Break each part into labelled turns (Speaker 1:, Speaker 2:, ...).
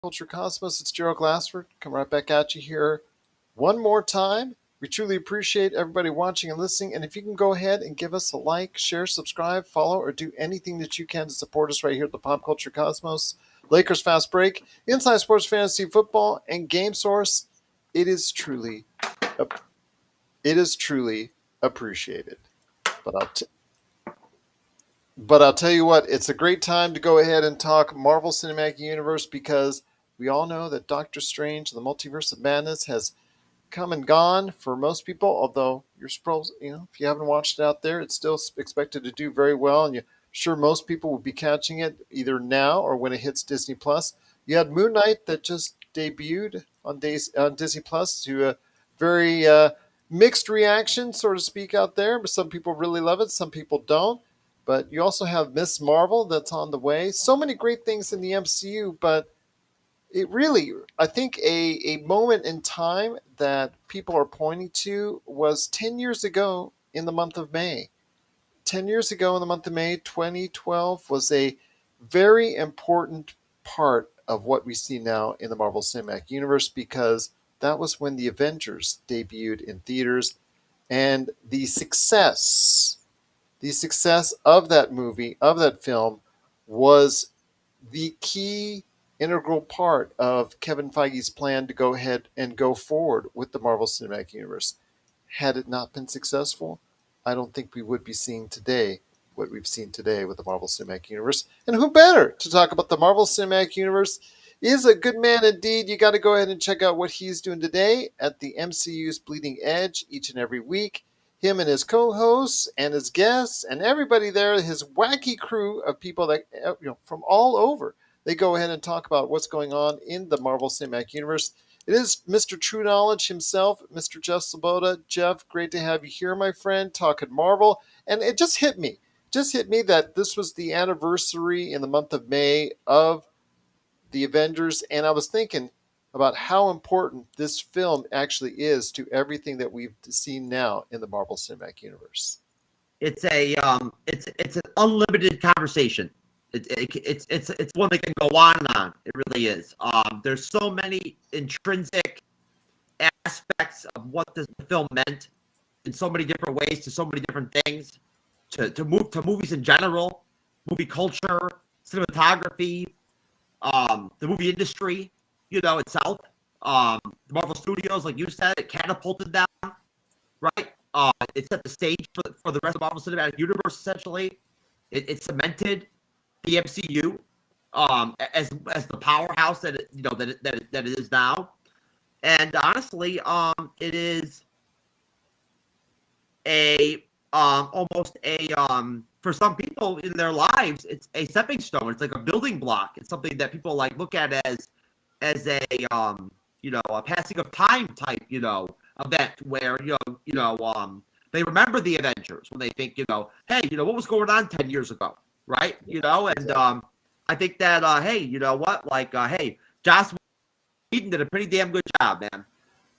Speaker 1: Culture Cosmos. It's Gerald Glassford. Come right back at you here one more time. We truly appreciate everybody watching and listening. And if you can go ahead and give us a like, share, subscribe, follow, or do anything that you can to support us right here at the Pop Culture Cosmos, Lakers Fast Break, Inside Sports Fantasy Football, and Game Source, it is truly, it is truly appreciated. But I'll tell you what, it's a great time to go ahead and talk Marvel Cinematic Universe because we all know that Doctor Strange, the Multiverse of Madness, has come and gone for most people. Although you're supposed, if you haven't watched it out there, it's still expected to do very well, and you're sure most people will be catching it either now or when it hits Disney Plus. You had Moon Knight that just debuted on Disney Plus to a very mixed reaction, so to speak, out there. But some people really love it, some people don't. But you also have Miss Marvel that's on the way. So many great things in the MCU, but it really, I think a moment in time that people are pointing to was 10 years ago in the month of May. 10 years ago in the month of May 2012 was a very important part of what we see now in the Marvel Cinematic Universe because that was when the Avengers debuted in theaters, and the success of that movie, of that film, was the key integral part of Kevin Feige's plan to go ahead and go forward with the Marvel Cinematic Universe. Had it not been successful, I don't think we would be seeing today what we've seen today with the Marvel Cinematic Universe. And who better to talk about the Marvel Cinematic Universe is a good man indeed. You got to go ahead and check out what he's doing today at the MCU's Bleeding Edge each and every week. Him and his co-hosts and his guests and everybody there, his wacky crew of people that from all over, they go ahead and talk about what's going on in the Marvel Cinematic Universe. It is Mr. True Knowledge himself, Mr. Jeff Sloboda. Jeff, great to have you here, my friend, talking Marvel. And it just hit me that this was the anniversary in the month of May of the Avengers, and I was thinking about how important this film actually is to everything that we've seen now in the Marvel Cinematic Universe.
Speaker 2: It's an unlimited conversation. It's one that can go on and on. It really is. There's so many intrinsic aspects of what the film meant in so many different ways to so many different things, to movies in general, movie culture, cinematography, the movie industry, itself. The Marvel Studios, like you said, it catapulted them, right? It set the stage for the rest of the Marvel Cinematic Universe. Essentially, it cemented the MCU as the powerhouse that it is now. And honestly, it is a almost a for some people in their lives, it's a stepping stone. It's like a building block. It's something that people like look at as a a passing of time type event where they remember the Avengers when they think hey, what was going on 10 years ago, right? And I think that hey, you know what, like hey, Joss Whedon did a pretty damn good job, man.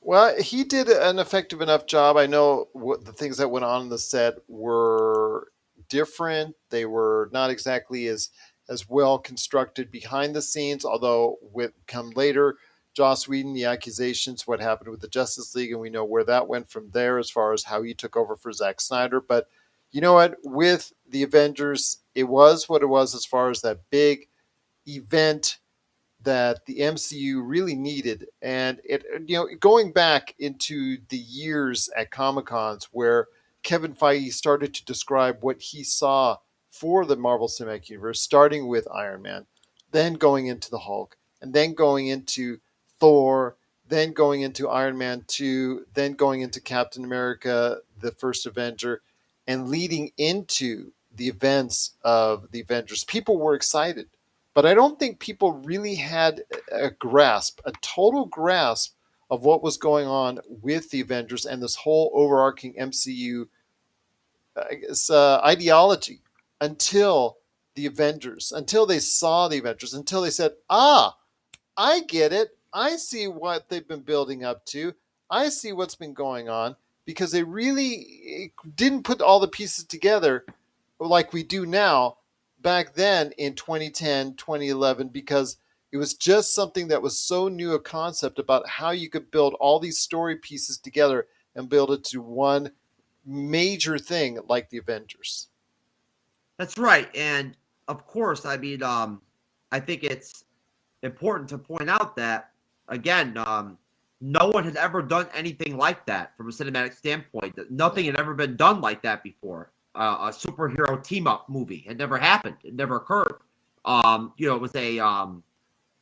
Speaker 1: Well, he did an effective enough job. I know what the things that went on in the set were different. They were not exactly as well constructed behind the scenes, although with come later, Joss Whedon, the accusations, what happened with the Justice League, and we know where that went from there as far as how he took over for Zack Snyder. But you know what? With the Avengers, it was what it was as far as that big event that the MCU really needed. And it, going back into the years at Comic Cons where Kevin Feige started to describe what he saw for the Marvel Cinematic Universe, starting with Iron Man, then going into the Hulk, and then going into Thor, then going into Iron Man 2, then going into Captain America, the first Avenger, and leading into the events of the Avengers. People were excited, but I don't think people really had a total grasp of what was going on with the Avengers and this whole overarching MCU ideology until until they saw the Avengers, until they said, I get it. I see what they've been building up to. I see what's been going on, because they really didn't put all the pieces together like we do now back then in 2010, 2011, because It was just something that was so new a concept about how you could build all these story pieces together and build it to one major thing like the Avengers.
Speaker 2: That's right. And of course, I mean, I think it's important to point out that again, no one had ever done anything like that from a cinematic standpoint. That nothing had ever been done like that before. A superhero team up movie had never happened. It never occurred. It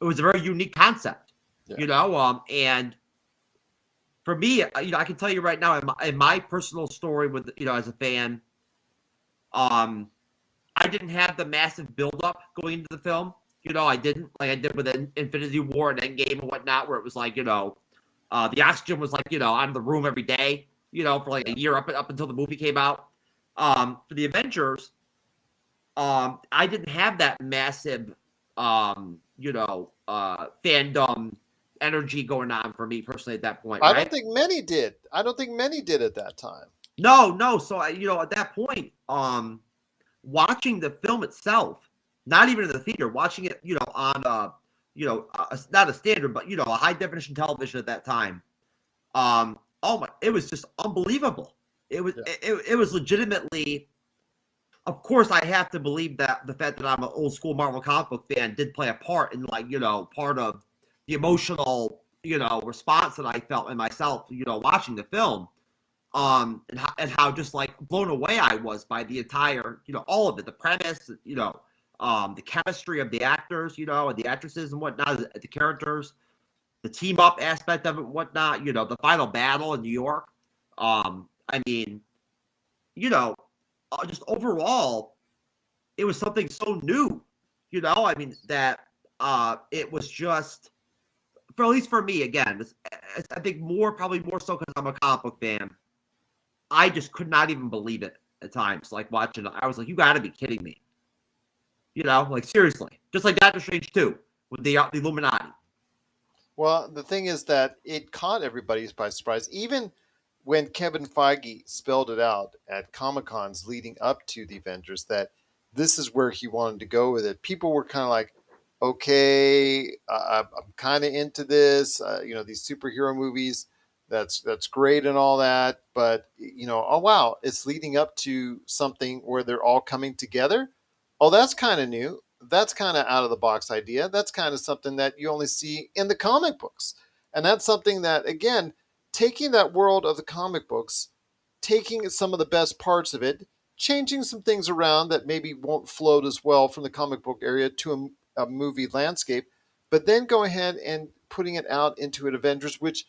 Speaker 2: was a very unique concept.
Speaker 1: Yeah.
Speaker 2: And for me, I can tell you right now, in my personal story with as a fan, I didn't have the massive buildup going into the film. I didn't like I did with Infinity War and Endgame and whatnot, where it was like, the oxygen was like, out of the room every day, for like a year up until the movie came out. For the Avengers, I didn't have that massive, fandom energy going on for me personally at that point,
Speaker 1: I
Speaker 2: right?
Speaker 1: don't think many did. I don't think many did at that time.
Speaker 2: No. So at that point, watching the film itself, not even in the theater, watching it, on not a standard, but a high definition television at that time. It was just unbelievable. It was it was legitimately. Of course, I have to believe that the fact that I'm an old school Marvel comic book fan did play a part in part of the emotional response that I felt in myself watching the film. And how just like blown away I was by the entire, all of it, the premise, the chemistry of the actors, and the actresses and whatnot, the characters, the team up aspect of it, and whatnot, the final battle in New York. I mean, just overall, it was something so new, I mean, that it was just, for at least for me, again, I think probably more so because I'm a comic book fan. I just could not even believe it at times. Like watching it, I was like, "You got to be kidding me!" Like seriously, just like Doctor Strange 2 with the Illuminati.
Speaker 1: Well, the thing is that it caught everybody by surprise. Even when Kevin Feige spelled it out at Comic Cons leading up to the Avengers, that this is where he wanted to go with it, people were kind of like, okay, I'm kind of into this. These superhero movies, that's great and all that, but oh wow, it's leading up to something where they're all coming together. Oh, that's kind of new. That's kind of out of the box idea. That's kind of something that you only see in the comic books, and that's something that again, taking that world of the comic books, taking some of the best parts of it, changing some things around that maybe won't float as well from the comic book area to a movie landscape, but then go ahead and putting it out into an Avengers, which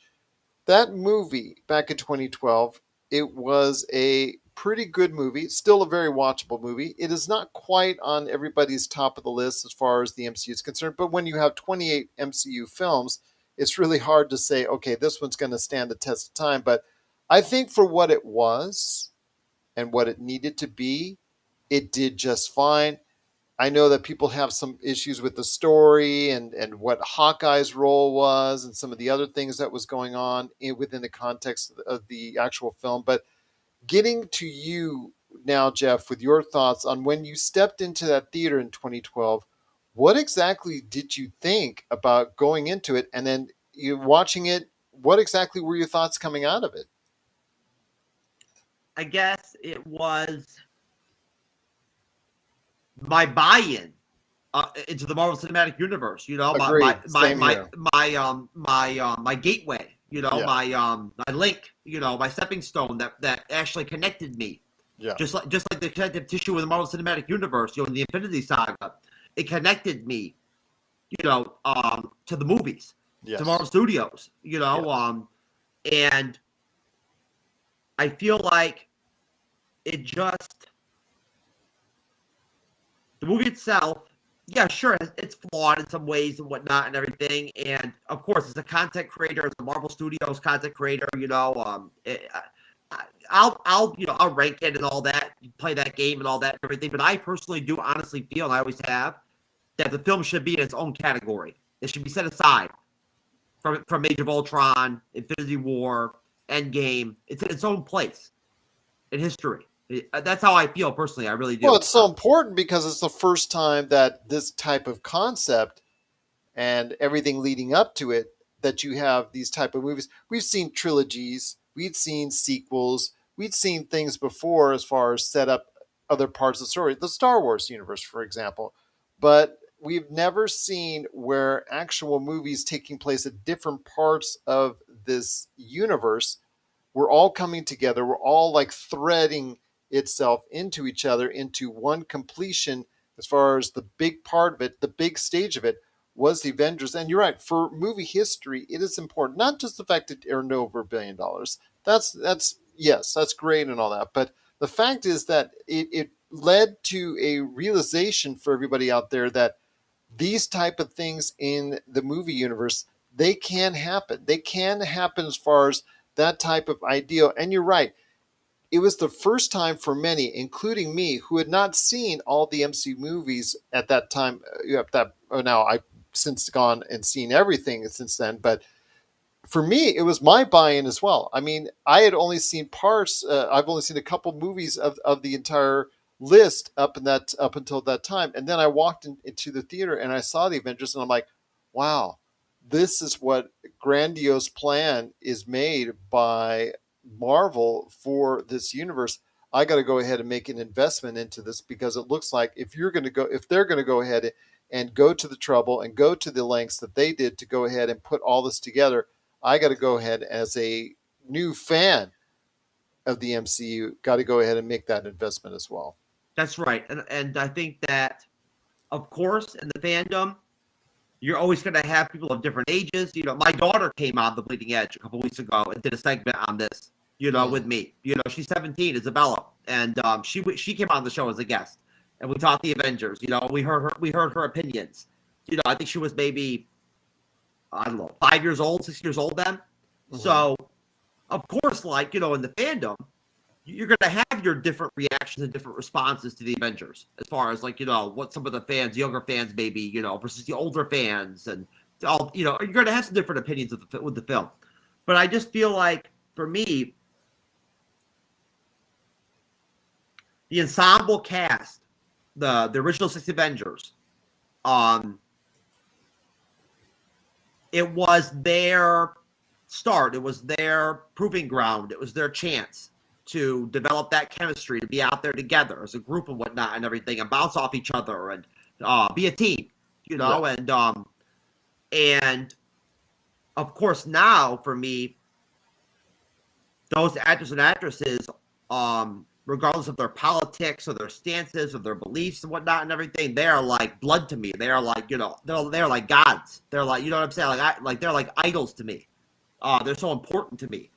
Speaker 1: that movie back in 2012, it was a pretty good movie. It's still a very watchable movie. It is not quite on everybody's top of the list as far as the MCU is concerned, but when you have 28 MCU films, it's really hard to say, okay, this one's going to stand the test of time. But I think for what it was and what it needed to be, it did just fine. I know that people have some issues with the story and what Hawkeye's role was and some of the other things that was going on within the context of the actual film. But getting to you now, Jeff, with your thoughts on when you stepped into that theater in 2012, what exactly did you think about going into it? And then you watching it, what exactly were your thoughts coming out of it?
Speaker 2: I guess it was my buy-in into the Marvel Cinematic Universe.
Speaker 1: Agreed. Same here.
Speaker 2: My gateway.
Speaker 1: Yeah.
Speaker 2: My link. My stepping stone that actually connected me.
Speaker 1: Yeah.
Speaker 2: Just like the connective tissue with the Marvel Cinematic Universe. In the Infinity Saga, it connected me. To the movies,
Speaker 1: Yes.
Speaker 2: to Marvel Studios. And I feel like it just. The movie itself, yeah, sure, it's flawed in some ways and whatnot and everything. And of course, as a content creator, as a Marvel Studios content creator, I'll rank it and all that, play that game and all that and everything. But I personally do honestly feel, and I always have, that the film should be in its own category. It should be set aside from Age of Ultron, Infinity War, Endgame. It's in its own place in history. That's how I feel personally. I really do.
Speaker 1: Well, it's so important because it's the first time that this type of concept and everything leading up to it, that you have these type of movies. We've seen trilogies, we've seen sequels, we've seen things before as far as set up other parts of the story, the Star Wars universe, for example. But we've never seen where actual movies taking place at different parts of this universe we're all coming together. We're all like threading itself into each other into one completion. As far as the big part of it, the big stage of it was the Avengers. And you're right, for movie history, it is important. Not just the fact it earned over $1 billion. That's yes, that's great and all that. But the fact is that it led to a realization for everybody out there that these type of things in the movie universe, they can happen. They can happen as far as that type of ideal. And you're right, it was the first time for many, including me, who had not seen all the MC movies at that time. Now I've since gone and seen everything since then, but for me, it was my buy-in as well. I mean, I had only seen parts. I've only seen a couple movies of the entire list up until that time, and then I walked into the theater and I saw the Avengers, and I'm like, wow, this is what grandiose plan is made by Marvel for this universe. I got to go ahead and make an investment into this because it looks like if they're going to go ahead and go to the trouble and go to the lengths that they did to go ahead and put all this together, I got to go ahead as a new fan of the MCU, got to go ahead and make that investment as well.
Speaker 2: That's right. And I think that, of course, in the fandom, you're always going to have people of different ages. My daughter came on The Bleeding Edge a couple weeks ago and did a segment on this, with me. She's 17, Isabella, and she came on the show as a guest, and we talked the Avengers. We heard her opinions. I think she was maybe, I don't know, 5 years old, 6 years old then. Mm-hmm. So, of course, in the fandom, you're going to have your different reactions and different responses to the Avengers, as far as what some of the fans, younger fans, maybe, versus the older fans, and all, you're going to have some different opinions with the film. But I just feel like, for me, the ensemble cast, the original 6 Avengers, it was their start. It was their proving ground. It was their chance to develop that chemistry, to be out there together as a group and whatnot and everything, and bounce off each other and be a team, yeah. And of course now for me, those actors and actresses, regardless of their politics or their stances or their beliefs and whatnot and everything, they are like blood to me. They are like, they're like gods. They're like, you know what I'm saying? They're like idols to me. They're so important to me.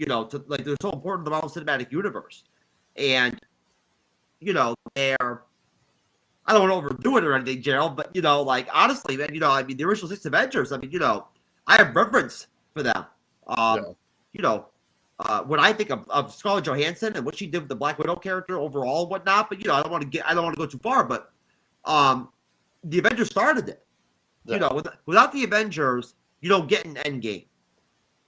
Speaker 2: They're so important to the Marvel Cinematic Universe. And, they're, I don't want to overdo it or anything, Gerald, but, honestly, man, the original 6 Avengers, I have reverence for them. Yeah. When I think of Scarlett Johansson and what she did with the Black Widow character overall and whatnot, but, I don't want to go too far, but the Avengers started it. Yeah. Without the Avengers, you don't get an Endgame.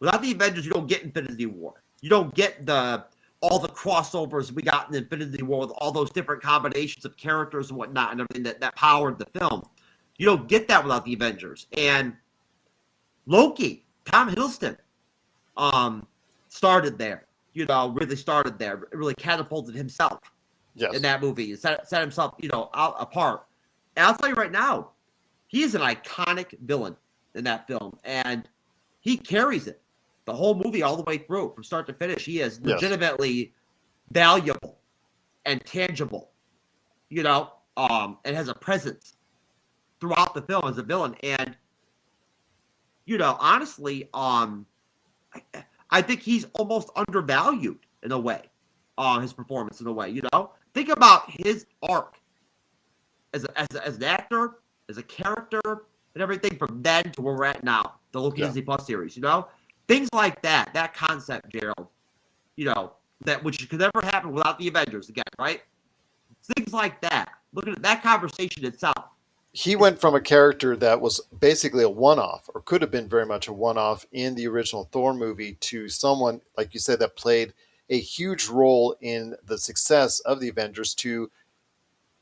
Speaker 2: Without the Avengers, you don't get Infinity War. You don't get all the crossovers we got in Infinity War with all those different combinations of characters and whatnot and everything that powered the film. You don't get that without the Avengers. And Loki, Tom Hiddleston, started there. Really started there. Really catapulted himself in that movie. Set himself, out apart. And I'll tell you right now, he is an iconic villain in that film. And he carries it. The whole movie all the way through, from start to finish, he is legitimately valuable and tangible, and has a presence throughout the film as a villain. And, honestly, I think he's almost undervalued in a way, his performance in a way, Think about his arc as an actor, as a character, and everything from then to where we're at now, the Loki Disney Plus series, Things like that concept, Gerald, that which could never happen without the Avengers again, right? Things like that. Look at that conversation itself.
Speaker 1: He went from a character that was basically a one-off, or could have been very much a one-off in the original Thor movie, to someone, like you said, that played a huge role in the success of the Avengers, to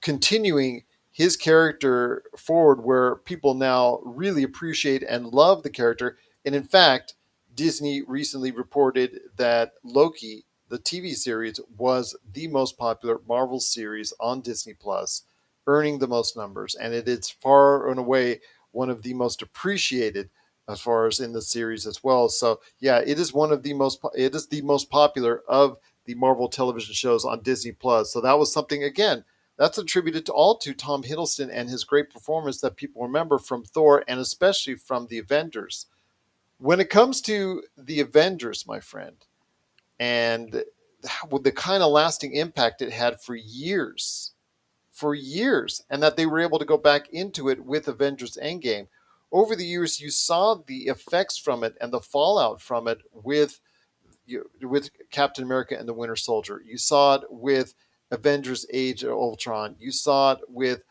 Speaker 1: continuing his character forward where people now really appreciate and love the character. And in fact, Disney recently reported that Loki, the TV series, was the most popular Marvel series on Disney Plus, earning the most numbers, and it is far and away one of the most appreciated as far as in the series as well. So yeah, it is one of the most it is the most popular of the Marvel television shows on Disney Plus. So that was something again that's attributed to all to Tom Hiddleston and his great performance that people remember from Thor and especially from the Avengers. When it comes to the Avengers, my friend, and with the kind of lasting impact it had for years, and that they were able to go back into it with Avengers Endgame. Over the years, you saw the effects from it and the fallout from it with Captain America and the Winter Soldier. You saw it with Avengers: Age of Ultron. You saw it with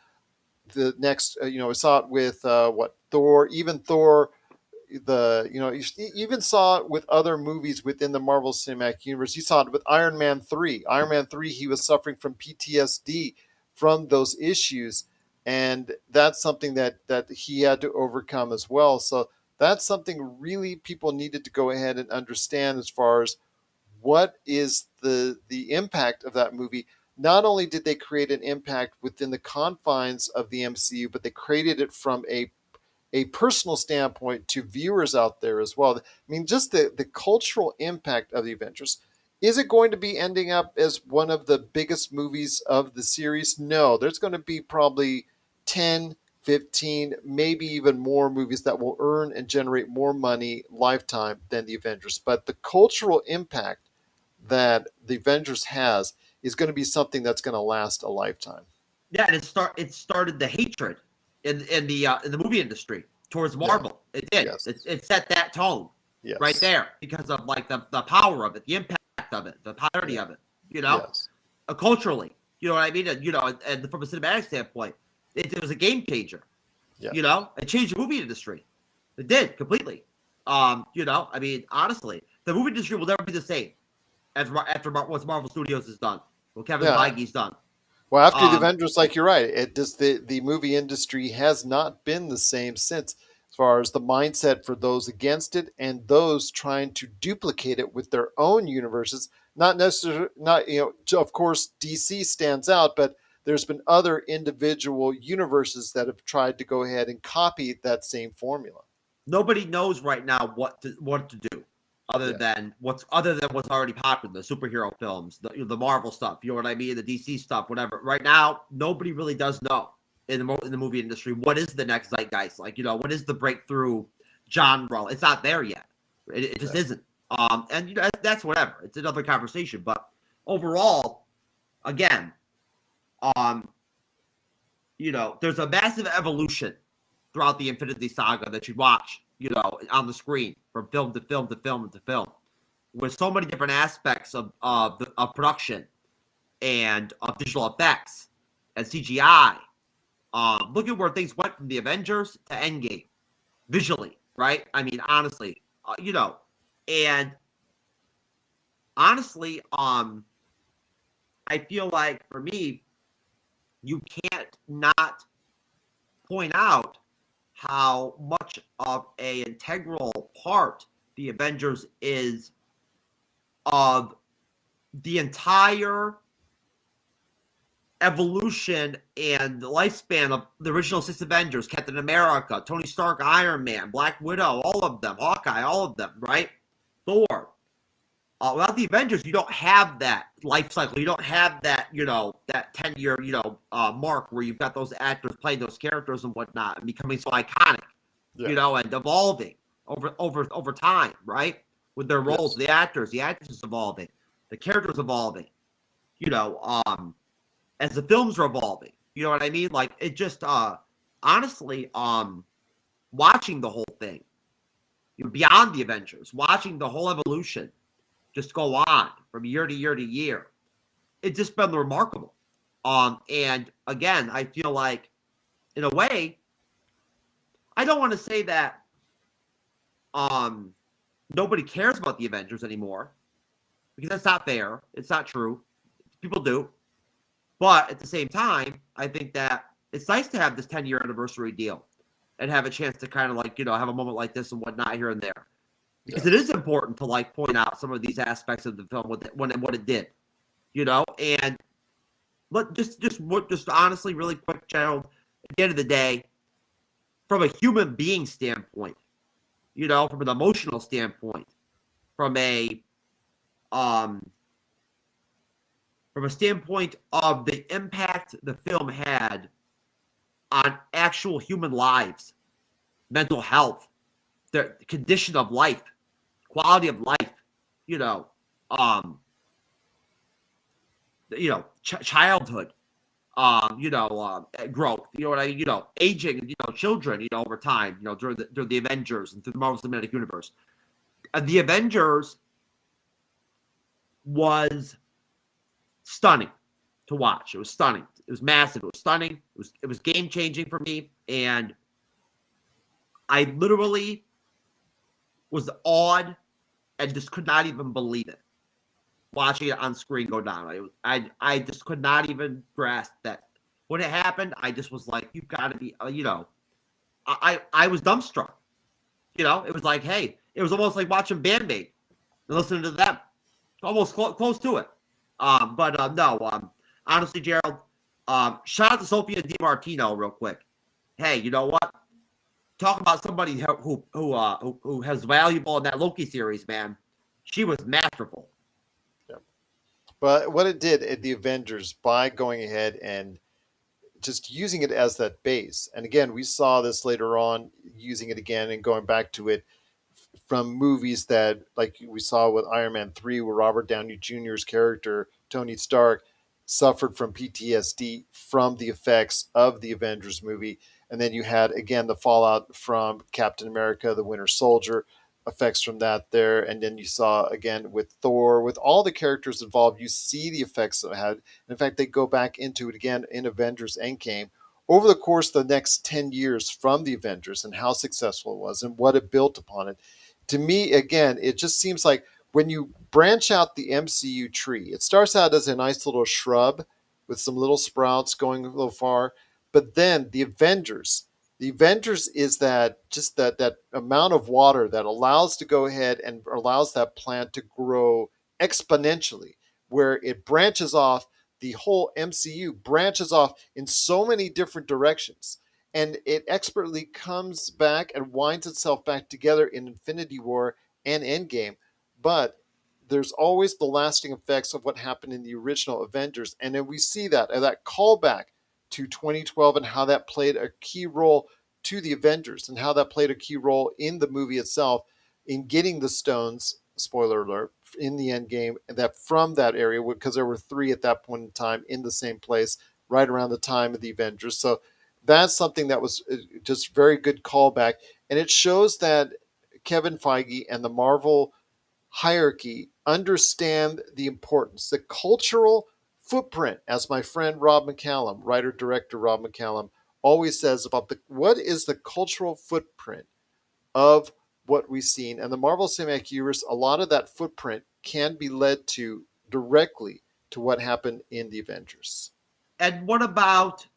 Speaker 1: the next, you saw it with what Thor, even Thor you even saw it with other movies within the Marvel Cinematic Universe. You saw it with Iron Man 3. Iron Man 3, he was suffering from PTSD from those issues, and that's something that he had to overcome as well. So that's something really people needed to go ahead and understand as far as what is the impact of that movie. Not only did they create an impact within the confines of the MCU, but they created it from a personal standpoint to viewers out there as well. I mean, just the cultural impact of the Avengers. Is it going to be ending up as one of the biggest movies of the series? No, there's going to be probably 10, 15, maybe even more movies that will earn and generate more money lifetime than the Avengers. But the cultural impact that the Avengers has is going to be something that's going to last a lifetime.
Speaker 2: Yeah, and it started the hatred in the movie industry towards
Speaker 1: Yeah.
Speaker 2: Marvel. It did.
Speaker 1: Yes.
Speaker 2: It set that tone right
Speaker 1: Yes.
Speaker 2: there because of like the power of it, the impact of it, the popularity
Speaker 1: Yeah.
Speaker 2: of it. You know,
Speaker 1: Yes.
Speaker 2: culturally. You know what I mean? And from a cinematic standpoint, it was a game changer.
Speaker 1: Yeah.
Speaker 2: It changed the movie industry. It did completely. I mean, honestly, the movie industry will never be the same after what Marvel Studios has done, what Kevin
Speaker 1: Yeah.
Speaker 2: Feige's done.
Speaker 1: Well, after the
Speaker 2: Um,
Speaker 1: Avengers, like you're right, it just the movie industry has not been the same since, as far as the mindset for those against it and those trying to duplicate it with their own universes. Not necessarily, not of course, DC stands out, but there's been other individual universes that have tried to go ahead and copy that same formula.
Speaker 2: Nobody knows right now what to do other
Speaker 1: Yeah,
Speaker 2: than what's already popular, the superhero films, the Marvel stuff, you know what I mean, the DC stuff, whatever. Right now, nobody really does know in the movie industry what is the next zeitgeist, like what is the breakthrough genre. It's not there yet. It just
Speaker 1: exactly.
Speaker 2: isn't. And that's whatever. It's another conversation. But overall, again, um, there's a massive evolution throughout the Infinity Saga that you watch, on the screen from film to film to film to film, with so many different aspects of production and of digital effects and CGI. Look at where things went from the Avengers to Endgame, visually, right? I mean, honestly, and honestly, I feel like for me, you can't not point out how much of a integral part the Avengers is of the entire evolution and lifespan of the original six Avengers: Captain America, Tony Stark, Iron Man, Black Widow, all of them, Hawkeye, all of them, right? Thor. Without the Avengers, you don't have that life cycle. You don't have that, that 10-year, mark where you've got those actors playing those characters and whatnot and becoming so iconic,
Speaker 1: Yeah.
Speaker 2: and evolving over time, right? With their roles,
Speaker 1: Yes.
Speaker 2: the actors evolving, the characters evolving, you know, um, as the films are evolving. You know what I mean? Like it just, honestly, watching the whole thing, beyond the Avengers, watching the whole evolution just go on from year to year to year. It's just been remarkable. And again, I feel like, in a way, I don't want to say that nobody cares about the Avengers anymore, because that's not fair. It's not true. People do. But at the same time, I think that it's nice to have this 10-year anniversary deal and have a chance to kind of like, have a moment like this and whatnot here and there. Because
Speaker 1: Yeah.
Speaker 2: it is important to like point out some of these aspects of the film what it did, and just honestly, really quick, Gerald. At the end of the day, from a human being standpoint, from an emotional standpoint, from a um, from a standpoint of the impact the film had on actual human lives, mental health, the condition of life, quality of life, you know, um, childhood, growth, aging, children, over time, during the Avengers and through the Marvel Cinematic Universe. The Avengers was stunning to watch. It was stunning. It was massive. It was stunning. It was game changing for me, and I literally was awed and just could not even believe it watching it on screen go down. I just could not even grasp that when it happened. I just was like, "You've got to be," I was dumbstruck. It was like, hey, it was almost like watching Band-Aid and listening to them, almost close to it. But no, honestly, Gerald, shout out to Sophia DiMartino real quick. Hey, you know what? Talk about somebody who has valuable in that Loki series, man. She was masterful.
Speaker 1: Yeah. But what it did at the Avengers by going ahead and just using it as that base, and again, we saw this later on, using it again and going back to it from movies that, like we saw with Iron Man 3, where Robert Downey Jr.'s character, Tony Stark, suffered from PTSD from the effects of the Avengers movie. And then you had, again, the fallout from Captain America, the Winter Soldier, effects from that there. And then you saw, again, with Thor, with all the characters involved, you see the effects that it had. In fact, they go back into it again in Avengers Endgame over the course of the next 10 years from the Avengers and how successful it was and what it built upon it. To me, again, it just seems like when you branch out the MCU tree, it starts out as a nice little shrub with some little sprouts going a little far, but then the Avengers is that just that amount of water that allows to go ahead and allows that plant to grow exponentially, where it branches off. The whole MCU branches off in so many different directions, and it expertly comes back and winds itself back together in Infinity War and Endgame. But there's always the lasting effects of what happened in the original Avengers, and then we see that callback to 2012 and how that played a key role to the Avengers and how that played a key role in the movie itself in getting the stones. Spoiler alert! In the end game, that from that area, because there were three at that point in time in the same place, right around the time of the Avengers. So that's something that was just very good callback, and it shows that Kevin Feige and the Marvel hierarchy understand the importance, the cultural footprint, as my friend Rob McCallum, writer director Rob McCallum, always says about what is the cultural footprint of what we've seen. And the Marvel Cinematic Universe, a lot of that footprint can be led to directly to what happened in the Avengers.
Speaker 2: And what about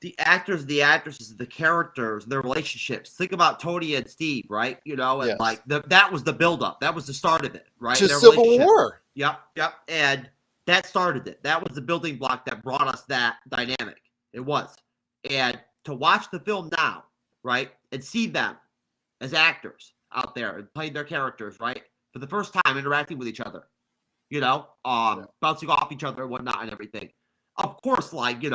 Speaker 2: the actors, the actresses, the characters, their relationships? Think about Tony and Steve, right? And
Speaker 1: Yes.
Speaker 2: like that was the buildup. That was the start of it, right?
Speaker 1: To
Speaker 2: Their
Speaker 1: Civil
Speaker 2: relationship.
Speaker 1: War.
Speaker 2: Yep. And that started it. That was the building block that brought us that dynamic. It was. And to watch the film now, right, and see them as actors out there and playing their characters, right, for the first time interacting with each other,
Speaker 1: Yeah.
Speaker 2: bouncing off each other and whatnot and everything. Of course, like, it's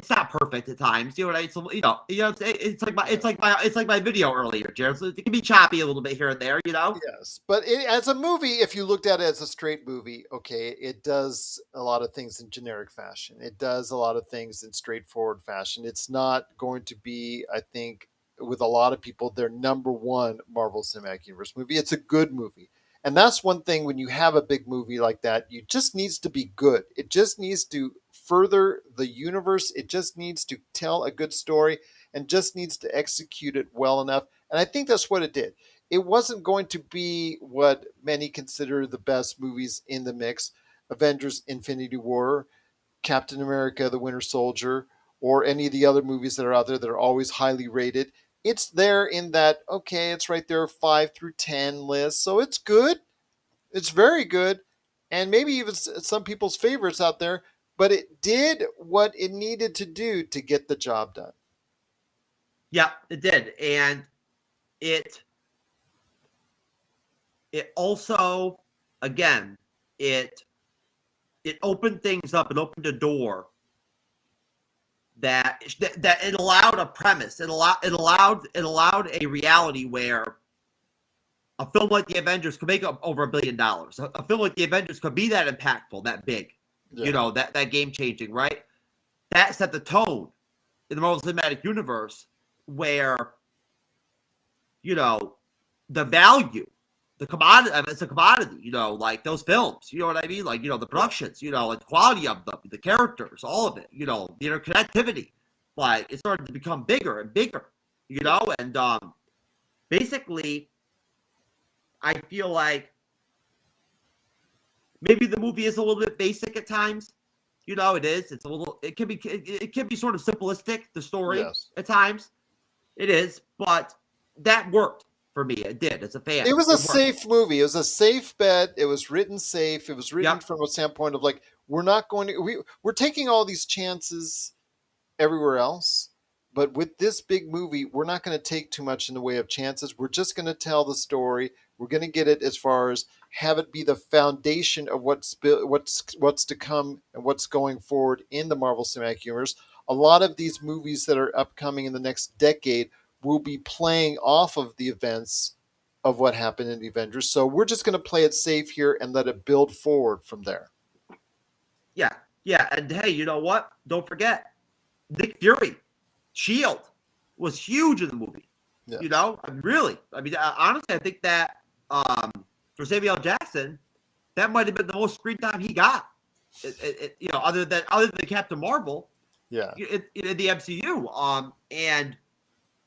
Speaker 2: not perfect at times. You know what I mean? So, it's like my video earlier, Jared. So it can be choppy a little bit here and there.
Speaker 1: Yes, but as a movie, if you looked at it as a straight movie, okay, it does a lot of things in generic fashion. It does a lot of things in straightforward fashion. It's not going to be, I think, with a lot of people, their number one Marvel Cinematic Universe movie. It's a good movie. And that's one thing when you have a big movie like that, it just needs to be good. It just needs to further the universe. It just needs to tell a good story and just needs to execute it well enough. And I think that's what it did. It wasn't going to be what many consider the best movies in the mix, Avengers Infinity War. Captain America, the Winter Soldier, or any of the other movies that are out there that are always highly rated. It's there in that, okay, it's right there 5 through 10 list. So it's good. It's very good. And maybe even some people's favorites out there, but it did what it needed to do to get the job done.
Speaker 2: Yeah, it did. And it it also, again, it it opened things up. It opened a door that it allowed a premise. It allowed a reality where a film like the Avengers could make up over $1 billion. A film like the Avengers could be that impactful, that big,
Speaker 1: Yeah.
Speaker 2: that game changing, right? That set the tone in the Marvel Cinematic Universe, where the value, the commodity. It's a commodity, like those films. You know what I mean? Like the
Speaker 1: Yeah.
Speaker 2: productions, like the quality of them, the characters, all of it. The interconnectivity. Like it started to become bigger and bigger. And basically, I feel like maybe the movie is a little bit basic at times. It is. It's a little. It can be sort of simplistic. The story
Speaker 1: Yes.
Speaker 2: at times, it is, but that worked for me. It did as a fan.
Speaker 1: It was a
Speaker 2: It worked.
Speaker 1: safe movie. It was a safe bet. It was written safe. It was written
Speaker 2: Yep.
Speaker 1: from a standpoint of like, we're not going to, we're taking all these chances everywhere else. But with this big movie, we're not going to take too much in the way of chances. We're just going to tell the story. We're going to get it as far as have it be the foundation of what's to come and what's going forward in the Marvel Cinematic Universe. A lot of these movies that are upcoming in the next decade will be playing off of the events of what happened in the Avengers. So we're just going to play it safe here and let it build forward from there.
Speaker 2: Yeah. Yeah. And hey, you know what? Don't forget Nick Fury, Shield was huge in the movie.
Speaker 1: Yeah.
Speaker 2: Really. Honestly, I think that for Samuel L. Jackson, that might have been the most screen time he got. Other than Captain Marvel,
Speaker 1: Yeah.
Speaker 2: in the MCU. And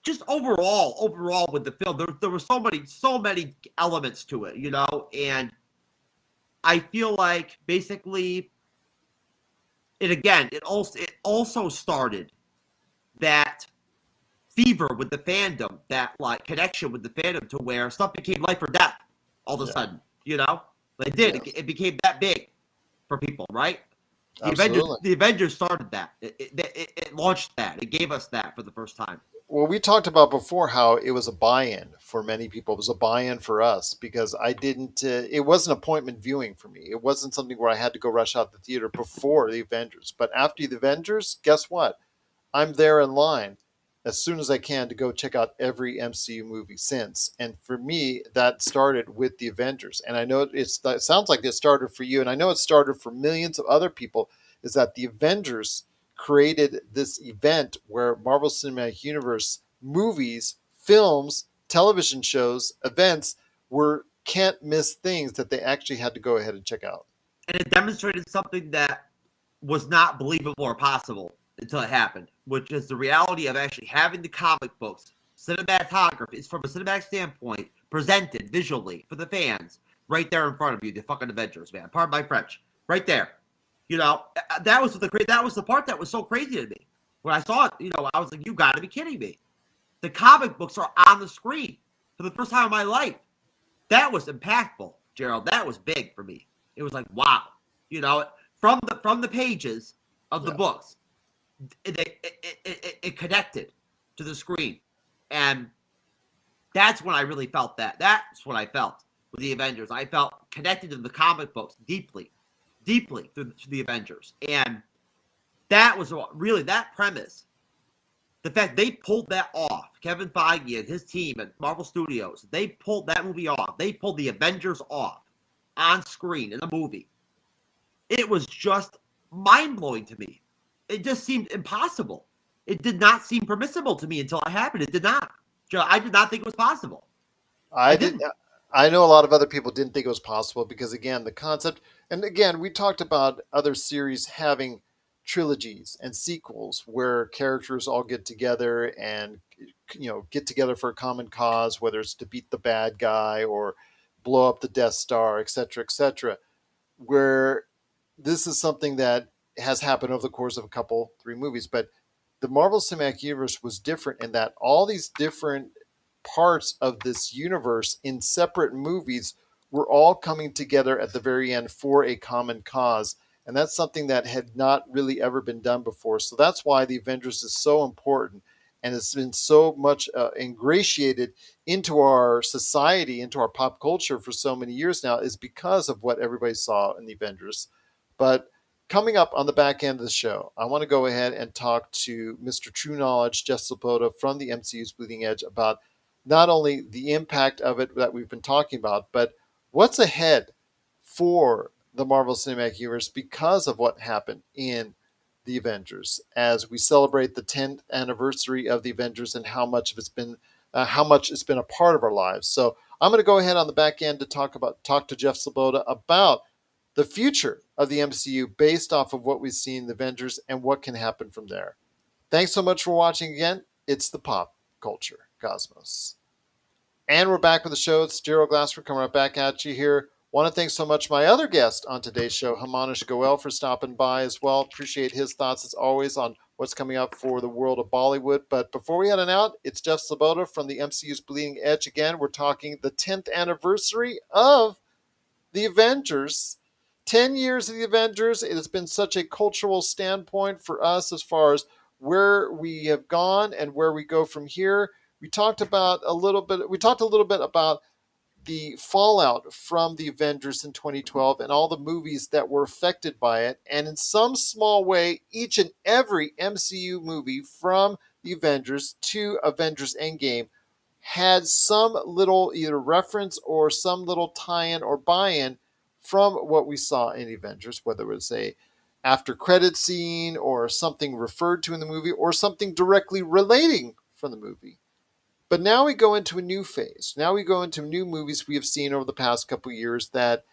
Speaker 2: just overall with the film, there were so many elements to it. And I feel like basically it also started that fever with the fandom, that like connection with the fandom, to where stuff became life or death all of a
Speaker 1: Yeah.
Speaker 2: sudden. It did.
Speaker 1: Yes.
Speaker 2: It became that big for people, right? The Avengers,
Speaker 1: Absolutely.
Speaker 2: the Avengers started that. It launched that. It gave us that for the first time.
Speaker 1: Well, we talked about before how it was a buy-in for many people. It was a buy-in for us because I didn't. It wasn't appointment viewing for me. It wasn't something where I had to go rush out the theater before the Avengers. But after the Avengers, guess what? I'm there in line as soon as I can to go check out every MCU movie since. And for me, that started with the Avengers. And I know it sounds like it started for you, and I know it started for millions of other people. Is that the Avengers created this event where Marvel Cinematic Universe movies, films, television shows, events were can't miss things that they actually had to go ahead and check out.
Speaker 2: And it demonstrated something that was not believable or possible until it happened, which is the reality of actually having the comic books, cinematography, from a cinematic standpoint, presented visually for the fans right there in front of you. The fucking Avengers, man. Pardon my French. Right there. That was the part that was so crazy to me. When I saw it, I was like, you got to be kidding me. The comic books are on the screen for the first time in my life. That was impactful, Gerald. That was big for me. It was like, wow. From the pages of the
Speaker 1: Yeah.
Speaker 2: books, it connected to the screen. And that's when I really felt that. That's what I felt with the Avengers. I felt connected to the comic books deeply through the Avengers. And that was really that premise. The fact they pulled that off, Kevin Feige and his team at Marvel Studios, they pulled that movie off. They pulled the Avengers off on screen in a movie. It was just mind-blowing to me. It just seemed impossible. It did not seem permissible to me until it happened. It did not. I did not think it was possible. I
Speaker 1: I did.
Speaker 2: didn't.
Speaker 1: I know a lot of other people didn't think it was possible because, again, the concept, and again, we talked about other series having trilogies and sequels where characters all get together and get together for a common cause, whether it's to beat the bad guy or blow up the Death Star, etc., etc. Where this is something that has happened over the course of a couple, 3 movies. But the Marvel Cinematic Universe was different in that all these different parts of this universe in separate movies were all coming together at the very end for a common cause. And that's something that had not really ever been done before. So that's why the Avengers is so important. And it's been so much ingratiated into our society, into our pop culture for so many years now, is because of what everybody saw in the Avengers. But coming up on the back end of the show, I want to go ahead and talk to Mr. True Knowledge, Jeff Sloboda from the MCU's Bleeding Edge about not only the impact of it that we've been talking about, but what's ahead for the Marvel Cinematic Universe because of what happened in the Avengers as we celebrate the 10th anniversary of the Avengers and how much it's been a part of our lives. So I'm going to go ahead on the back end to talk to Jeff Sloboda about the future of the MCU based off of what we've seen in the Avengers and what can happen from there. Thanks so much for watching again. It's the Pop Culture Cosmos. And we're back with the show. It's Gerald Glassford coming right back at you here. Want to thank so much my other guest on today's show, Hamanish Goel, for stopping by as well. Appreciate his thoughts as always on what's coming up for the world of Bollywood. But before we head on out, it's Jeff Sloboda from the MCU's Bleeding Edge again. We're talking the 10th anniversary of the Avengers. 10 years of the Avengers. It has been such a cultural standpoint for us as far as where we have gone and where we go from here. We talked a little bit about the fallout from the Avengers in 2012 and all the movies that were affected by it. And in some small way, each and every MCU movie from the Avengers to Avengers Endgame had some little either reference or some little tie-in or buy-in from what we saw in Avengers, whether it was a after credit scene or something referred to in the movie or something directly relating from the movie. But now we go into a new phase. Now we go into new movies we have seen over the past couple of years that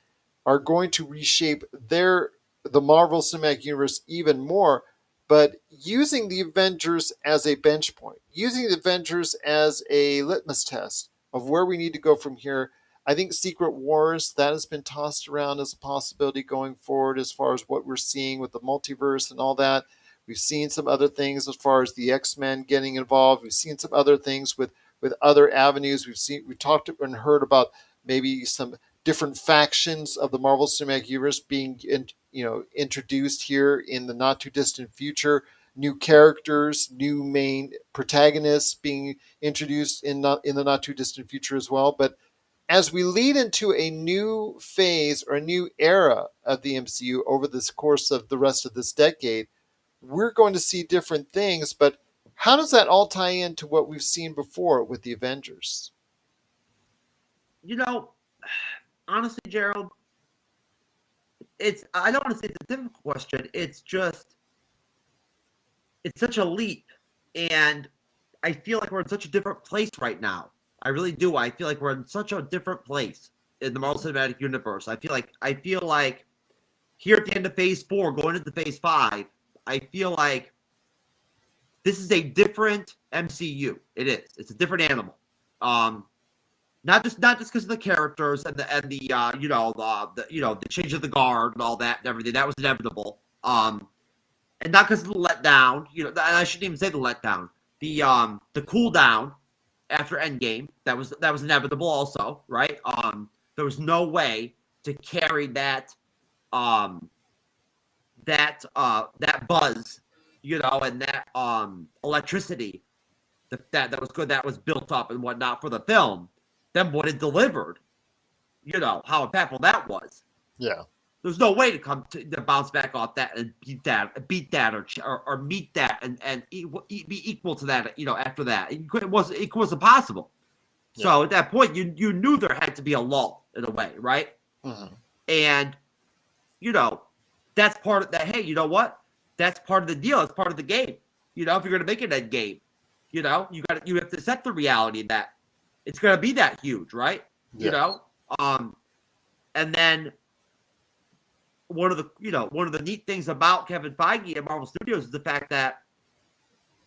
Speaker 1: are going to reshape the Marvel Cinematic Universe even more, but using the Avengers as a bench point, using the Avengers as a litmus test of where we need to go from here. I think Secret Wars, that has been tossed around as a possibility going forward as far as what we're seeing with the multiverse and all that. We've seen some other things as far as the X-Men getting involved. We've seen some other things with other avenues. We've talked and heard about maybe some different factions of the Marvel Cinematic Universe being introduced here in the not too distant future. New characters, new main protagonists being introduced in the not too distant future as well. But as we lead into a new phase or a new era of the MCU over this course of the rest of this decade, we're going to see different things. But how does that all tie into what we've seen before with the Avengers?
Speaker 2: Honestly, Gerald, I don't want to say it's a difficult question. It's such a leap. And I feel like we're in such a different place right now. I really do. I feel like we're in such a different place in the Marvel Cinematic Universe. I feel like here at the end of Phase 4, going into Phase 5, I feel like this is a different MCU. It is. It's a different animal. Not just because of the characters and the change of the guard and all that and everything. That was inevitable. And not because of the letdown. And I shouldn't even say the letdown. The cool down after Endgame, that was inevitable also, right? There was no way to carry that buzz, and that electricity that was good, that was built up and whatnot for the film, then what it delivered, how impactful that was.
Speaker 1: Yeah.
Speaker 2: There's no way to bounce back off that and beat that or meet that and be equal to that, after that. It wasn't possible. Yeah. So at that point, you knew there had to be a lull in a way, right?
Speaker 1: Mm-hmm.
Speaker 2: And, that's part of that. Hey, you know what? That's part of the deal. It's part of the game. If you're going to make it a game, you have to set the reality that it's going to be that huge, right?
Speaker 1: Yeah.
Speaker 2: And then one of the neat things about Kevin Feige and Marvel Studios is the fact that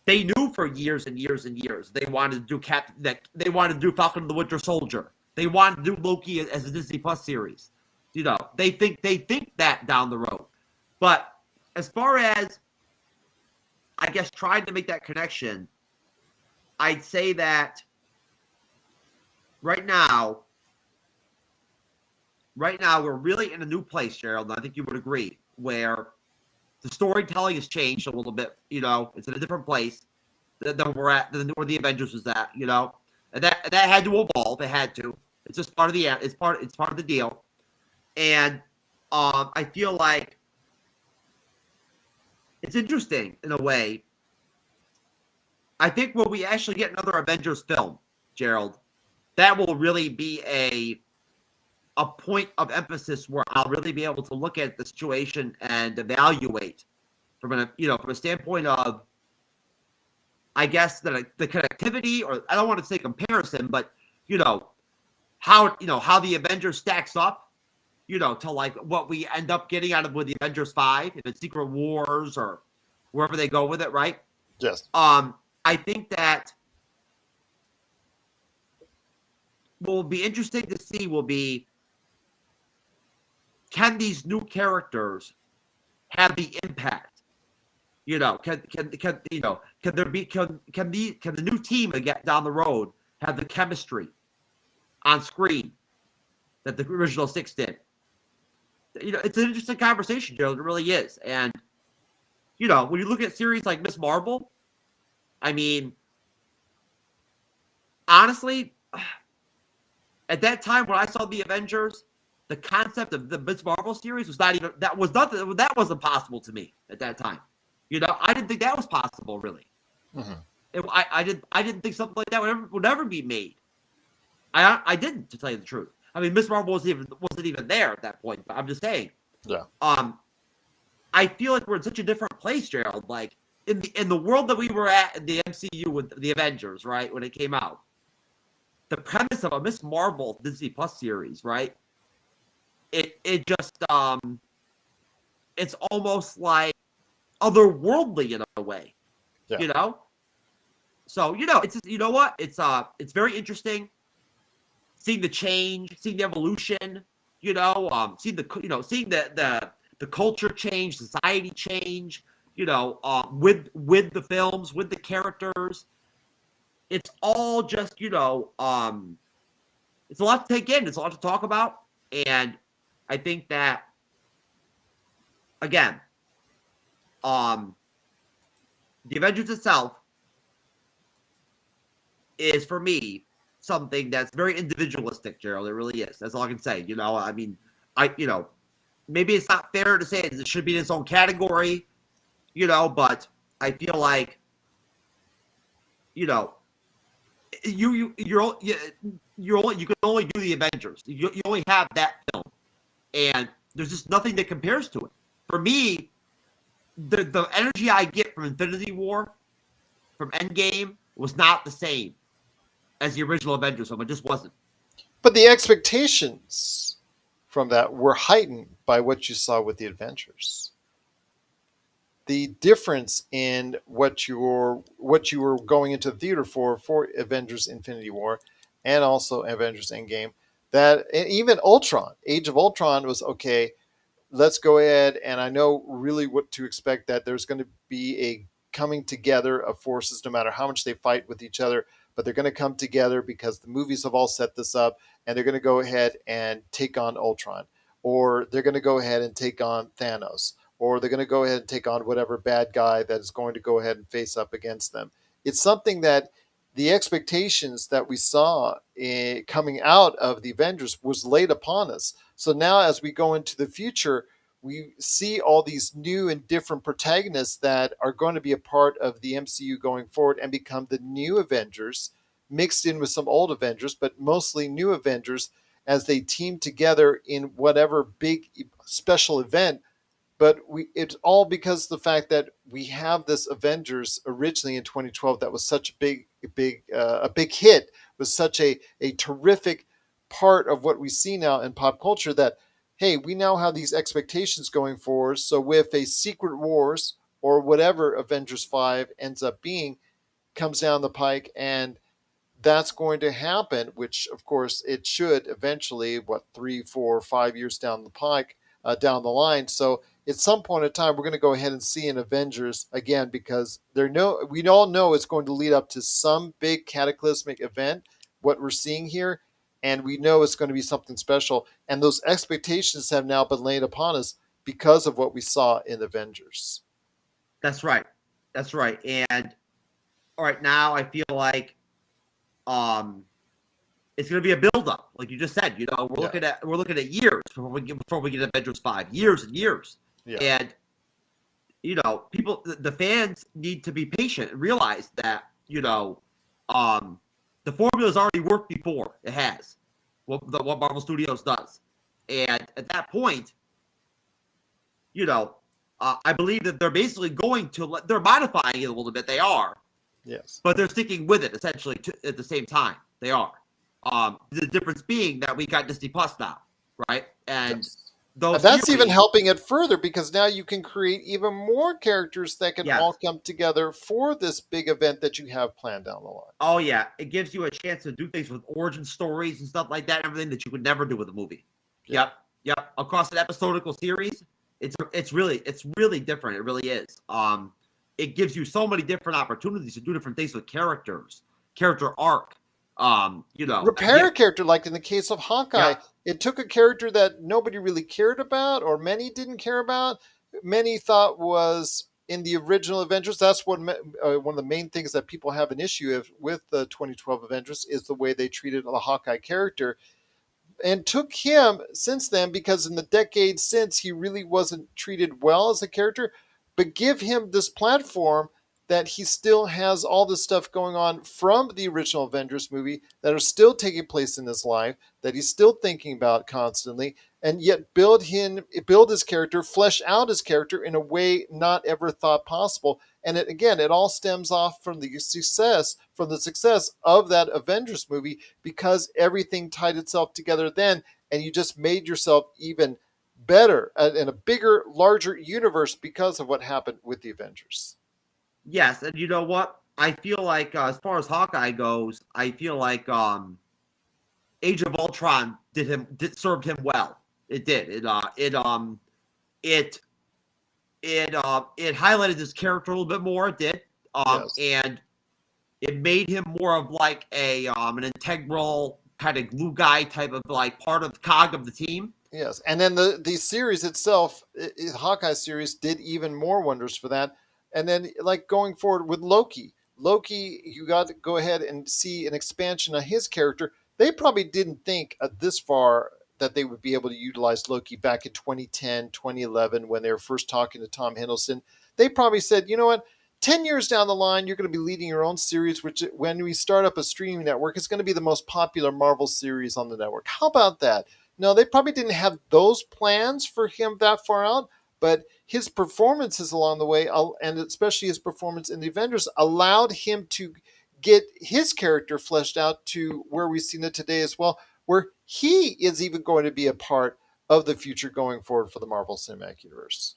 Speaker 2: they knew for years and years and years they wanted to do they wanted to do Falcon and the Winter Soldier. They wanted to do Loki as a Disney Plus series. They think that down the road. But as far as I guess trying to make that connection, I'd say that right now, we're really in a new place, Gerald. And I think you would agree, where the storytelling has changed a little bit. It's in a different place than we're at, than where the Avengers was at. And that had to evolve. It had to. It's just part of the it's part of the deal. And I feel like it's interesting in a way. I think when we actually get another Avengers film, Gerald, that will really be a point of emphasis where I'll really be able to look at the situation and evaluate from a standpoint of, I guess, the connectivity, or I don't want to say comparison, but how the Avengers stacks up, to like what we end up getting out of with the Avengers 5, if it's Secret Wars or wherever they go with it, right?
Speaker 1: Yes.
Speaker 2: I think that what will be interesting to see will be, can these new characters have the impact? Can there be can the new team get down the road have the chemistry on screen that the original 6 did? It's an interesting conversation, Joe. It really is. And when you look at series like Miss Marvel, I mean, honestly, at that time when I saw the Avengers, the concept of the Miss Marvel series was not even that wasn't possible to me at that time. I didn't think that was possible, really.
Speaker 1: Mm-hmm.
Speaker 2: I didn't think something like that would ever be made. I didn't, to tell you the truth. I mean, Miss Marvel wasn't even there at that point. But I'm just saying.
Speaker 1: Yeah.
Speaker 2: I feel like we're in such a different place, Gerald. Like in the world that we were at in the MCU with the Avengers, right, when it came out, the premise of a Miss Marvel Disney Plus series, right? It just it's almost like otherworldly in a way,
Speaker 1: Yeah.
Speaker 2: So it's just, what? It's very interesting seeing the change, seeing the evolution, seeing the culture change, society change, with the films, with the characters. It's all just, it's a lot to take in. It's a lot to talk about. And I think that, again, the Avengers itself is, for me, something that's very individualistic, Gerald. It really is. That's all I can say. I mean, maybe it's not fair to say it should be in its own category, but I feel like, you can only do the Avengers. You only have that film, and there's just nothing that compares to it. For me, the energy I get from Infinity War, from Endgame, was not the same as the original Avengers film. It just wasn't.
Speaker 1: But the expectations from that were heightened by what you saw with the Avengers. The difference in what you were going into the theater for Avengers Infinity War and also Avengers Endgame, that and even Ultron, Age of Ultron was okay. Let's go ahead, and I know really what to expect, that there's going to be a coming together of forces no matter how much they fight with each other, but they're going to come together because the movies have all set this up, and they're going to go ahead and take on Ultron, or they're going to go ahead and take on Thanos, or they're going to go ahead and take on whatever bad guy that is going to go ahead and face up against them. It's something that the expectations that we saw coming out of the Avengers was laid upon us. So now, as we go into the future, we see all these new and different protagonists that are going to be a part of the MCU going forward and become the new Avengers, mixed in with some old Avengers, but mostly new Avengers as they team together in whatever big special event. But it's all because of the fact that we have this Avengers originally in 2012 that was such a big hit, was such a terrific part of what we see now in pop culture, that hey, we now have these expectations going forward. So with a Secret Wars or whatever Avengers 5 ends up being comes down the pike, and that's going to happen, which of course it should eventually, what, 3, 4, 5 years down the pike, down the line. So at some point in time we're going to go ahead and see an Avengers again, because we all know it's going to lead up to some big cataclysmic event, what we're seeing here, and we know it's going to be something special, and those expectations have now been laid upon us because of what we saw in Avengers.
Speaker 2: That's right. That's right. And all right, now I feel like um it's going to be a build-up, like you just said. We're looking at years before we get Avengers 5, years and years.
Speaker 1: Yeah.
Speaker 2: And people, the fans need to be patient and realize that the formula's already worked before. It has what Marvel Studios does, and at that point, I believe that they're basically they're modifying it a little bit. They are,
Speaker 1: yes,
Speaker 2: but they're sticking with it essentially at the same time. They are. The difference being that we got Disney Plus now, right? And
Speaker 1: yes.
Speaker 2: those
Speaker 1: And that's
Speaker 2: series,
Speaker 1: even helping it further, because now you can create even more characters that can
Speaker 2: yes.
Speaker 1: all come together for this big event that you have planned down the line.
Speaker 2: Oh yeah, it gives you a chance to do things with origin stories and stuff like that, everything that you would never do with a movie.
Speaker 1: Yeah.
Speaker 2: Yep. Across an episodical series, it's really different. It really is. It gives you so many different opportunities to do different things with characters, character arc.
Speaker 1: Repair a character, like in the case of Hawkeye.
Speaker 2: Yeah.
Speaker 1: It took a character that nobody really cared about, or many didn't care about. Many thought was in the original Avengers. That's one of the main things that people have an issue with the 2012 Avengers, is the way they treated the Hawkeye character, and took him since then, because in the decades since he really wasn't treated well as a character, but give him this platform that he still has all this stuff going on from the original Avengers movie that are still taking place in his life, that he's still thinking about constantly, and yet build his character, flesh out his character in a way not ever thought possible. And it all stems off from the success of that Avengers movie, because everything tied itself together then, and you just made yourself even better in a bigger, larger universe because of what happened with the Avengers.
Speaker 2: Yes, and you know what? I feel like as far as Hawkeye goes, I feel like Age of Ultron served him well. It did. It highlighted his character a little bit more. It did.
Speaker 1: Yes.
Speaker 2: And it made him more of like an integral kind of glue guy type of like part of the cog of the team.
Speaker 1: Yes, and then the series itself, Hawkeye series, did even more wonders for that. And then, like, going forward with Loki, you got to go ahead and see an expansion of his character. They probably didn't think this far that they would be able to utilize Loki back in 2010, 2011, when they were first talking to Tom Hiddleston. They probably said, you know what, 10 years down the line, you're going to be leading your own series, which when we start up a streaming network, it's going to be the most popular Marvel series on the network. How about that? No, they probably didn't have those plans for him that far out, but his performances along the way, and especially his performance in the Avengers, allowed him to get his character fleshed out to where we've seen it today as well, where he is even going to be a part of the future going forward for the Marvel Cinematic Universe.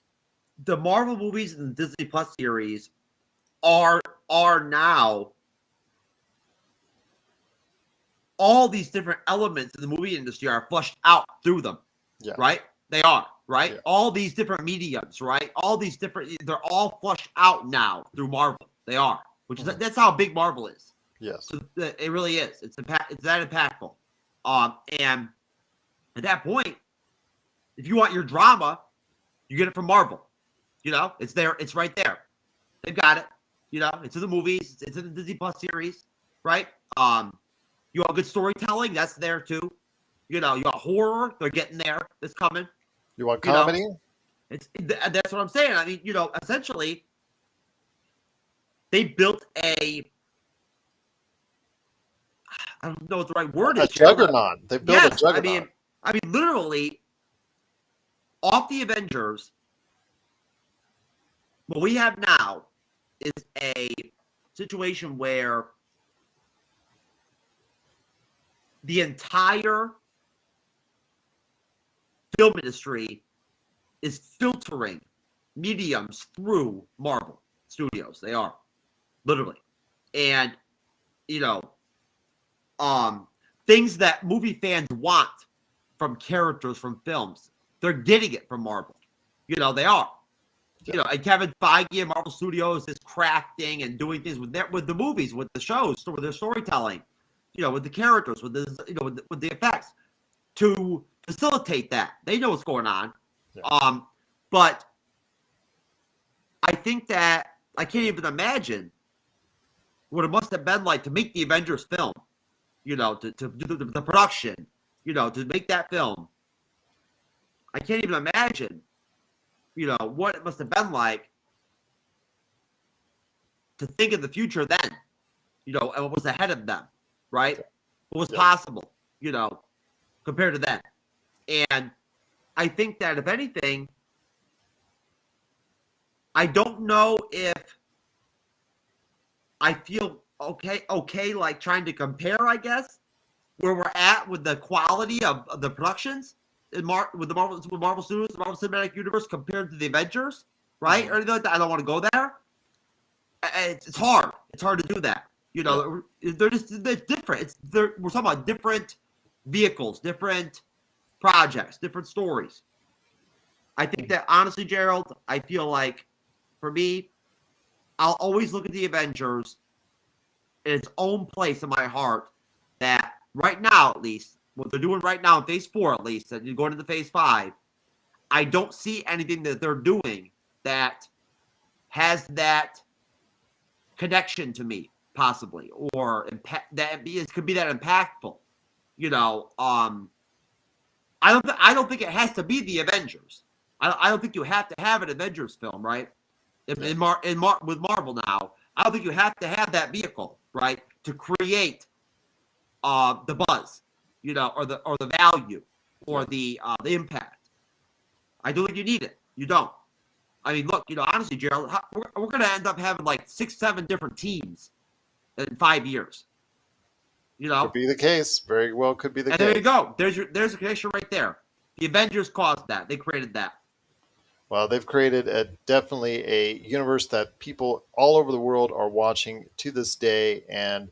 Speaker 2: The Marvel movies and the Disney Plus series are now all these different elements in the movie industry are flushed out through them.
Speaker 1: Yeah.
Speaker 2: Right? They are, right?
Speaker 1: Yeah.
Speaker 2: All these different mediums, right? They're all flushed out now through Marvel. They are, which is that's how big Marvel is.
Speaker 1: Yes.
Speaker 2: So it really is. It's that impactful. And at that point, if you want your drama, you get it from Marvel. It's there. It's right there. They've got it. It's in the movies. It's in the Disney Plus series, right? You want good storytelling? That's there too. You want horror? They're getting there. It's coming.
Speaker 1: You want comedy?
Speaker 2: That's what I'm saying. I mean, essentially, they built I don't know what the right word is.
Speaker 1: A juggernaut. They built a juggernaut.
Speaker 2: I mean, literally, off the Avengers, what we have now is a situation where the entire film industry is filtering mediums through Marvel Studios. They are, literally. And, things that movie fans want from characters from films, they're getting it from Marvel. They are.
Speaker 1: Yeah.
Speaker 2: And Kevin Feige and Marvel Studios is crafting and doing things with the movies, with the shows, with their storytelling, with the characters, with with the effects to facilitate that. They know what's going on.
Speaker 1: Yeah.
Speaker 2: But I think that I can't even imagine what it must have been like to make the Avengers film, to do the production, to make that film. I can't even imagine, what it must have been like to think of the future then, and what was ahead of them, right? What was possible, compared to then. And I think that if anything, I don't know if I feel okay, like trying to compare, I guess, where we're at with the quality of the productions with Marvel Studios, the Marvel Cinematic Universe compared to the Avengers, right?
Speaker 1: Mm-hmm.
Speaker 2: Or anything like that. I don't want to go there. It's hard. It's hard to do that. They're different. We're talking about different vehicles, different projects, different stories. I think that honestly, Gerald, I feel like for me, I'll always look at the Avengers in its own place in my heart. That right now, at least, what they're doing right now in Phase 4, at least, and you're going into Phase 5, I don't see anything that they're doing that has that connection to me, possibly, or could be that impactful. I don't think it has to be the Avengers. I don't think you have to have an Avengers film, right? With Marvel now, I don't think you have to have that vehicle, right, to create the buzz, or the value, or the impact. I don't think you need it. You don't. I mean, look, honestly, Gerald, we're going to end up having like 6, 7 different teams in 5 years.
Speaker 1: Could be the case. Very well could be the case.
Speaker 2: And there you go. There's a connection right there. The Avengers caused that. They created that.
Speaker 1: Well, they've created definitely a universe that people all over the world are watching to this day. And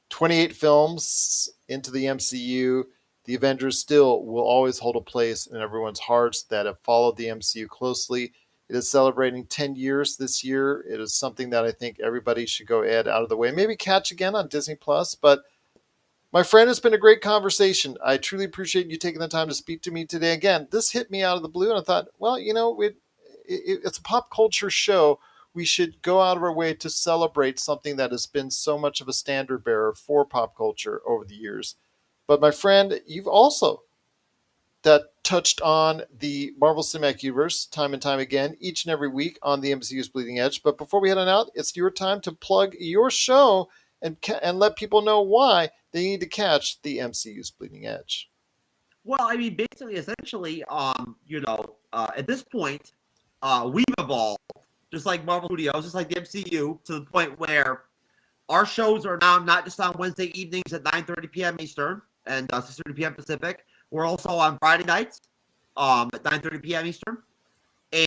Speaker 1: 28 films into the MCU, the Avengers still will always hold a place in everyone's hearts that have followed the MCU closely. It is celebrating 10 years this year. It is something that I think everybody should go ahead out of the way. Maybe catch again on Disney Plus. But my friend, it's been a great conversation. I truly appreciate you taking the time to speak to me today. Again, this hit me out of the blue, and I thought, well, it's a pop culture show. We should go out of our way to celebrate something that has been so much of a standard bearer for pop culture over the years. But my friend, you've also touched on the Marvel Cinematic Universe time and time again, each and every week on the MCU's Bleeding Edge. But before we head on out, it's your time to plug your show and let people know why they need to catch the MCU's Bleeding Edge.
Speaker 2: Well, I mean, basically, essentially, at this point, we've evolved, just like Marvel Studios, just like the MCU, to the point where our shows are now not just on Wednesday evenings at 9:30 p.m. Eastern and 6:30 p.m. Pacific. We're also on Friday nights at 9:30 p.m. Eastern.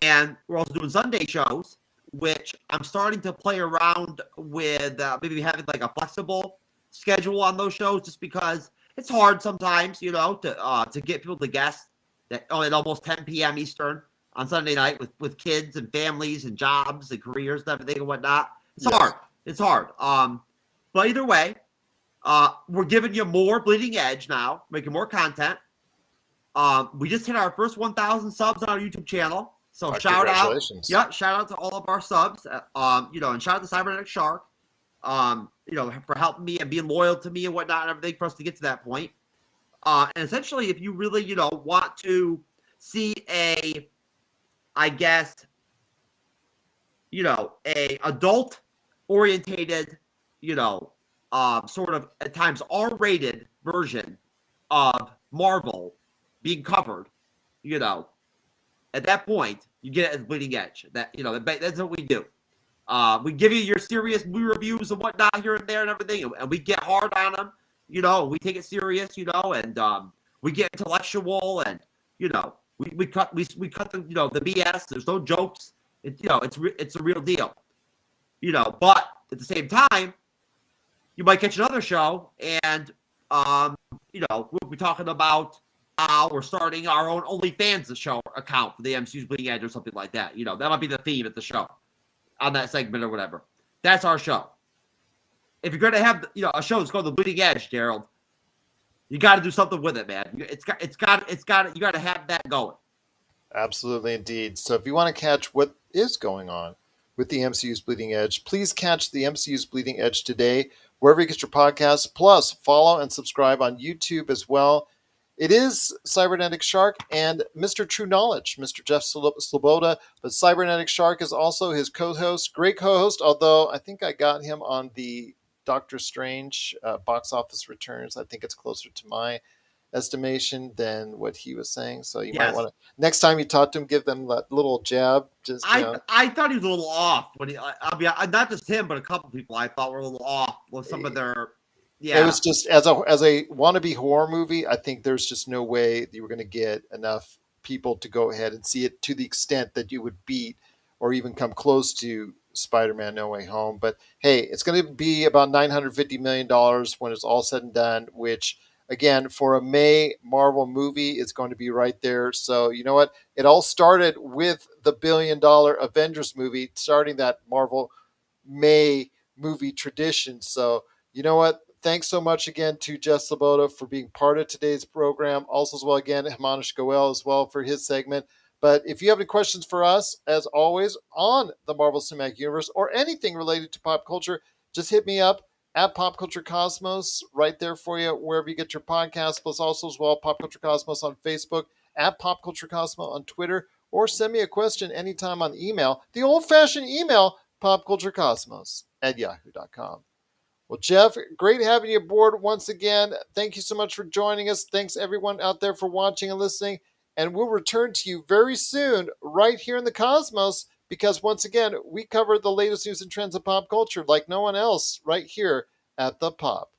Speaker 2: And we're also doing Sunday shows, which I'm starting to play around with maybe having like a flexible schedule on those shows, just because it's hard sometimes, to get people to guess that at almost 10 p.m. Eastern on Sunday night with kids and families and jobs and careers and everything and whatnot. It's hard. It's hard. But either way, we're giving you more Bleeding Edge now, making more content. We just hit our first 1,000 subs on our YouTube channel. So shout out. Yeah, shout out to all of our subs. And shout out to Cybernetic Shark. For helping me and being loyal to me and whatnot and everything for us to get to that point. And essentially, if you really, want to see a adult orientated, sort of at times R-rated version of Marvel being covered, at that point, you get it as Bleeding Edge. That's what we do. We give you your serious movie reviews and whatnot here and there and everything, and we get hard on them. We take it serious, and we get intellectual, and we cut the BS. There's no jokes. It's a real deal. But at the same time, you might catch another show, and we'll be talking about we're starting our own OnlyFans show account for the MCU's Bleeding Edge or something like that. You know, that might be the theme at the show on that segment or whatever. That's our show. If you're going to have, you know, a show that's called The Bleeding Edge, Daryl, you got to do something with it, man. You got to have that going.
Speaker 1: Absolutely, indeed. So if you want to catch what is going on with the MCU's Bleeding Edge, please catch the MCU's Bleeding Edge today, wherever you get your podcasts. Plus, follow and subscribe on YouTube as well. It is Cybernetic Shark and Mr. True Knowledge, Mr. Jeff Sloboda. But Cybernetic Shark is also his co-host, great co-host, although I think I got him on the Doctor Strange box office returns. I think it's closer to my estimation than what he was saying. So you might want to, next time you talk to him, give them that little jab. Just
Speaker 2: I thought he was a little off when I'll be not just him, but a couple people I thought were a little off with some of their. Yeah,
Speaker 1: it was just as a wannabe horror movie. I think there's just no way that you were going to get enough people to go ahead and see it to the extent that you would beat or even come close to Spider-Man: No Way Home. But hey, it's going to be about $950 million when it's all said and done, which again, for a May Marvel movie, is going to be right there. So you know what? It all started with the billion-dollar Avengers movie, starting that Marvel May movie tradition. So you know what? Thanks so much again to Jeff Sloboda for being part of today's program. Also, as well, again, Himanish Goel as well for his segment. But if you have any questions for us, as always, on the Marvel Cinematic Universe or anything related to pop culture, just hit me up at Pop Culture Cosmos, right there for you, wherever you get your podcasts. Plus, also as well, Pop Culture Cosmos on Facebook, at Pop Culture Cosmos on Twitter, or send me a question anytime on email, the old-fashioned email, popculturecosmos@yahoo.com. Well, Jeff, great having you aboard once again. Thank you so much for joining us. Thanks, everyone out there, for watching and listening. And we'll return to you very soon, right here in the Cosmos, because once again, we cover the latest news and trends of pop culture like no one else right here at the Pop